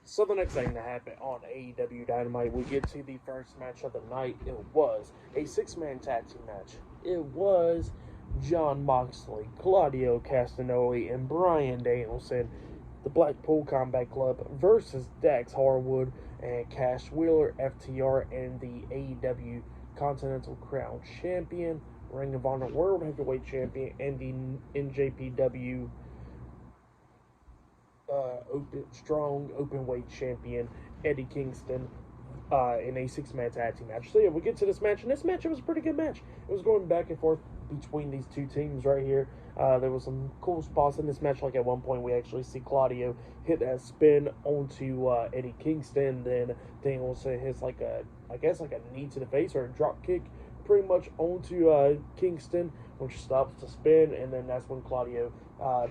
So the next thing that happened on AEW Dynamite, we get to the first match of the night. It was a six-man tag team match. It was Jon Moxley, Claudio Castagnoli, and Bryan Danielson, the Blackpool Combat Club versus Dax Harwood and Cash Wheeler, FTR, and the AEW Continental Crown Champion, Ring of Honor World Heavyweight Champion, and the NJPW strong open weight champion Eddie Kingston in a six-man tag team match. So yeah, we get to this match, and this match, it was a pretty good match. It was going back and forth between these two teams right here. There was some cool spots in this match. Like at one point, we actually see Claudio hit that spin onto Eddie Kingston. Then Danielson hits like I guess like a knee to the face or a drop kick, pretty much onto Kingston, which stops the spin. And then that's when Claudio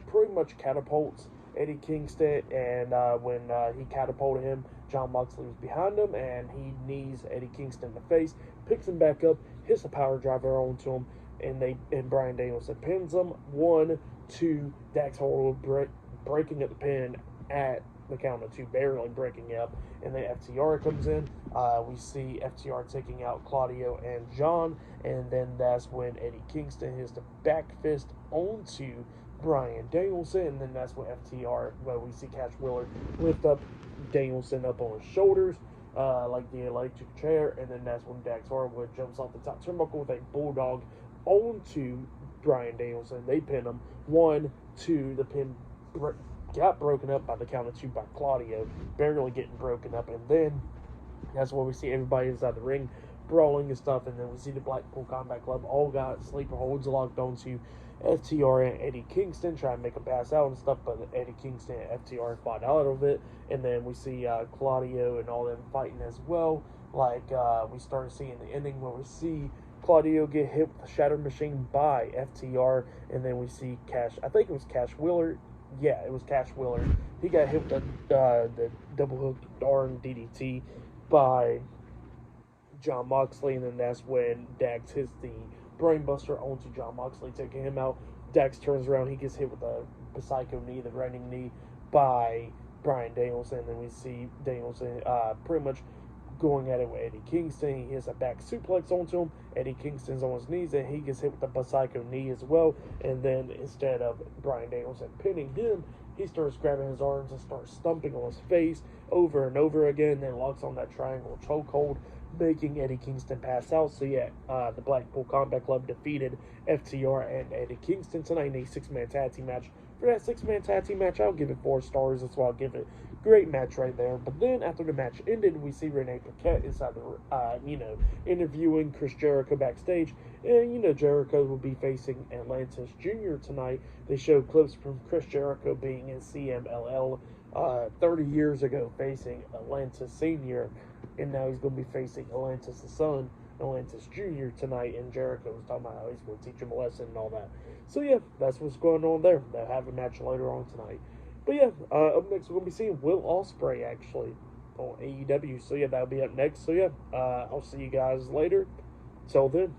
pretty much catapults Eddie Kingston, and when he catapulted him, Jon Moxley was behind him, and he knees Eddie Kingston in the face, picks him back up, hits a power driver onto him, and Bryan Danielson pins him. 1, 2, Dax Harwood breaking up the pin at the count of 2, barely breaking up, and then FTR comes in. We see FTR taking out Claudio and Jon, and then that's when Eddie Kingston hits the back fist onto Bryan Danielson, and then that's when FTR, where we see Cash Wheeler lift up Danielson up on his shoulders, like the electric chair, and then that's when Dax Harwood jumps off the top turnbuckle with a bulldog onto Bryan Danielson. They pin him. 1, 2, the pin got broken up by the count of 2 by Claudio, barely getting broken up, and then that's where we see everybody inside the ring brawling and stuff, and then we see the Blackpool Combat Club all got sleeper holds locked onto FTR and Eddie Kingston, trying to make him pass out and stuff, but Eddie Kingston and FTR fought out of it, and then we see Claudio and all them fighting as well. Like, we started seeing the ending where we see Claudio get hit with the Shatter Machine by FTR, and then we see I think it was Cash Wheeler. Yeah, it was Cash Wheeler. He got hit with the double hook arm DDT by Jon Moxley, and then that's when Dax hits the brainbuster onto Jon Moxley, taking him out. Dax turns around, he gets hit with a psycho knee, the running knee, by Bryan Danielson, and then we see Danielson pretty much going at it with Eddie Kingston. He hits a back suplex onto him. Eddie Kingston's on his knees, and he gets hit with the psycho knee as well, and then instead of Bryan Danielson pinning him, he starts grabbing his arms and starts stomping on his face over and over again, then locks on that triangle chokehold, making Eddie Kingston pass out. So yeah, the Blackpool Combat Club defeated FTR and Eddie Kingston tonight in a six-man tag team match. For that six-man tag team match, I'll give it 4 stars. That's why I'll give it. Great match right there. But then after the match ended, we see Renee Paquette inside the, interviewing Chris Jericho backstage. And, Jericho will be facing Atlantis Jr. tonight. They showed clips from Chris Jericho being in CMLL 30 years ago, facing Atlantis Sr., and now he's going to be facing Atlantis the son, Atlantis Jr. tonight, and Jericho was talking about how he's going to teach him a lesson and all that. So yeah, that's what's going on there. They'll have a match later on tonight. But yeah, up next we're going to be seeing Will Ospreay actually on AEW. So yeah, that'll be up next. So yeah, I'll see you guys later. Till then.